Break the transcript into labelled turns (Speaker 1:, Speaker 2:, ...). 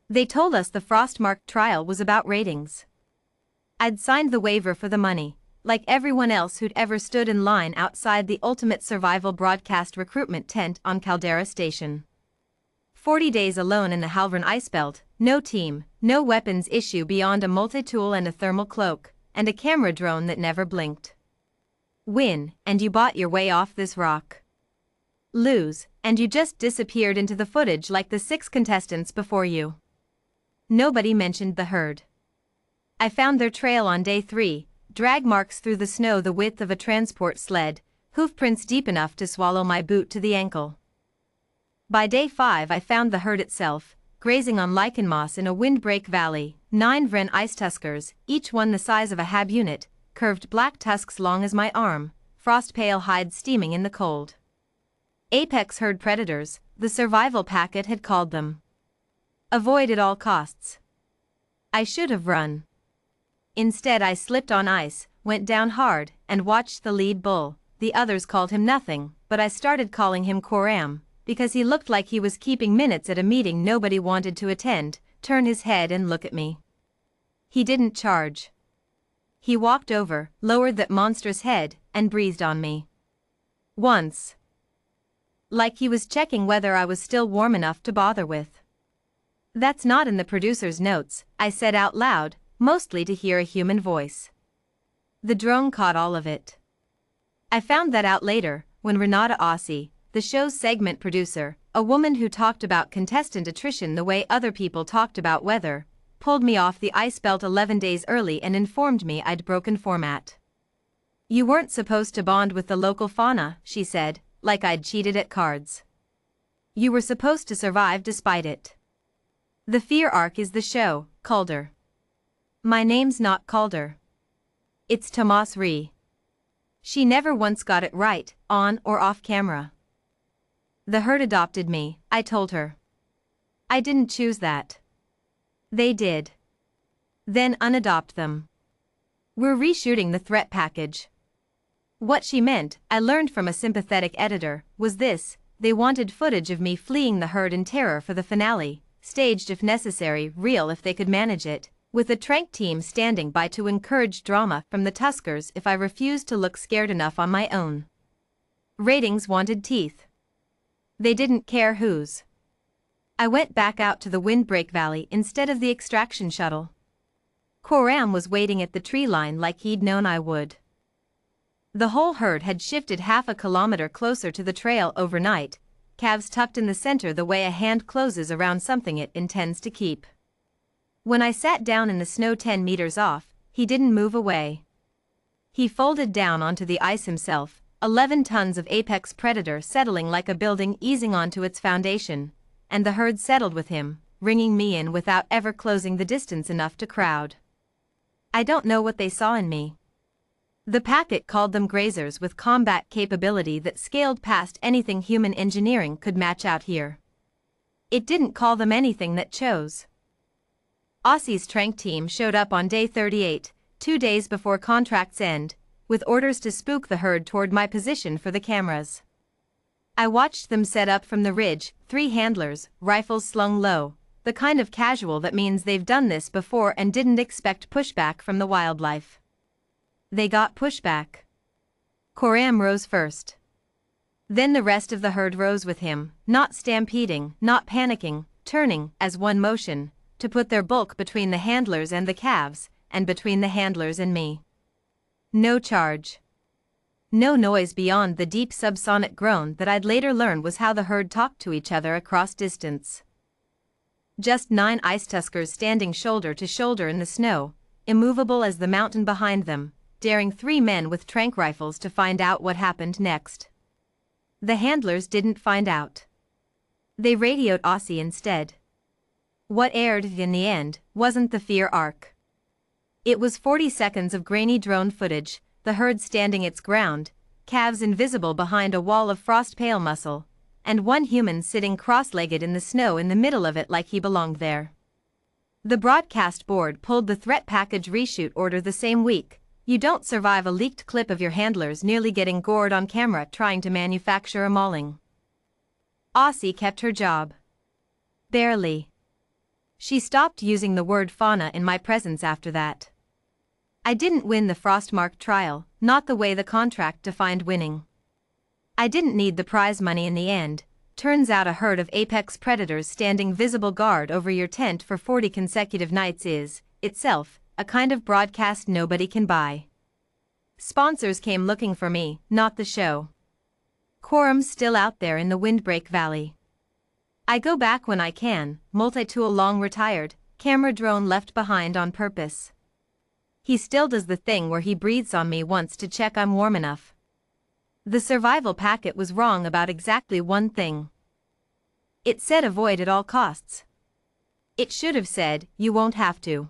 Speaker 1: They told us the Frostmark trial was about ratings. I'd signed the waiver for the money, like everyone else who'd ever stood in line outside the ultimate survival broadcast recruitment tent on Caldera Station. 40 days alone in the Halvern ice belt, no team, no weapons issue beyond a multi-tool and a thermal cloak, and a camera drone that never blinked. Win, and you bought your way off this rock. Lose, and you just disappeared into the footage like the 6 contestants before you. Nobody mentioned the herd. I found their trail on day 3, drag marks through the snow the width of a transport sled, hoof prints deep enough to swallow my boot to the ankle. By day 5 I found the herd itself, grazing on lichen moss in a windbreak valley, 9 Vren ice-tuskers, each one the size of a hab unit, curved black tusks long as my arm, frost-pale hides steaming in the cold. Apex herd predators, the survival packet had called them. Avoid at all costs. I should have run. Instead I slipped on ice, went down hard, and watched the lead bull. The others called him nothing, but I started calling him Coram, because he looked like he was keeping minutes at a meeting nobody wanted to attend, turn his head and look at me. He didn't charge. He walked over, lowered that monstrous head, and breathed on me. Once. Like he was checking whether I was still warm enough to bother with. That's not in the producer's notes, I said out loud, mostly to hear a human voice. The drone caught all of it. I found that out later, when Renata Ossie, the show's segment producer, a woman who talked about contestant attrition the way other people talked about weather, pulled me off the ice belt 11 days early and informed me I'd broken format. You weren't supposed to bond with the local fauna, she said, like I'd cheated at cards. You were supposed to survive despite it. The fear arc is the show, Calder. My name's not Calder. It's Tomas Ree. She never once got it right, on or off camera. The herd adopted me, I told her. I didn't choose that. They did. Then unadopt them. We're reshooting the threat package. What she meant, I learned from a sympathetic editor, was this: they wanted footage of me fleeing the herd in terror for the finale, staged if necessary, real if they could manage it, with a trank team standing by to encourage drama from the Tuskers if I refused to look scared enough on my own. Ratings wanted teeth. They didn't care whose. I went back out to the windbreak valley instead of the extraction shuttle. Coram was waiting at the tree line like he'd known I would. The whole herd had shifted half a kilometer closer to the trail overnight, calves tucked in the center the way a hand closes around something it intends to keep. When I sat down in the snow 10 meters off, he didn't move away. He folded down onto the ice himself, 11 tons of apex predator settling like a building easing onto its foundation, and the herd settled with him, ringing me in without ever closing the distance enough to crowd. I don't know what they saw in me. The packet called them grazers with combat capability that scaled past anything human engineering could match out here. It didn't call them anything that chose. Aussie's trank team showed up on day 38, 2 days before contract's end, with orders to spook the herd toward my position for the cameras. I watched them set up from the ridge, 3 handlers, rifles slung low, the kind of casual that means they've done this before and didn't expect pushback from the wildlife. They got pushback. Coram rose first. Then the rest of the herd rose with him, not stampeding, not panicking, turning, as one motion, to put their bulk between the handlers and the calves, and between the handlers and me. No charge. No noise beyond the deep subsonic groan that I'd later learn was how the herd talked to each other across distance. Just 9 ice-tuskers standing shoulder to shoulder in the snow, immovable as the mountain behind them, daring 3 men with trank rifles to find out what happened next. The handlers didn't find out. They radioed Aussie instead. What aired in the end wasn't the fear arc. It was 40 seconds of grainy drone footage, the herd standing its ground, calves invisible behind a wall of frost-pale muscle, and one human sitting cross-legged in the snow in the middle of it like he belonged there. The broadcast board pulled the threat package reshoot order the same week. You don't survive a leaked clip of your handlers nearly getting gored on camera trying to manufacture a mauling. Aussie kept her job. Barely. She stopped using the word fauna in my presence after that. I didn't win the Frostmark trial, not the way the contract defined winning. I didn't need the prize money in the end. Turns out a herd of apex predators standing visible guard over your tent for 40 consecutive nights is, itself, a kind of broadcast nobody can buy. Sponsors came looking for me, not the show. Quorum's still out there in the Windbreak Valley. I go back when I can, multi-tool long retired, camera drone left behind on purpose. He still does the thing where he breathes on me once to check I'm warm enough. The survival packet was wrong about exactly one thing. It said avoid at all costs. It should have said, you won't have to.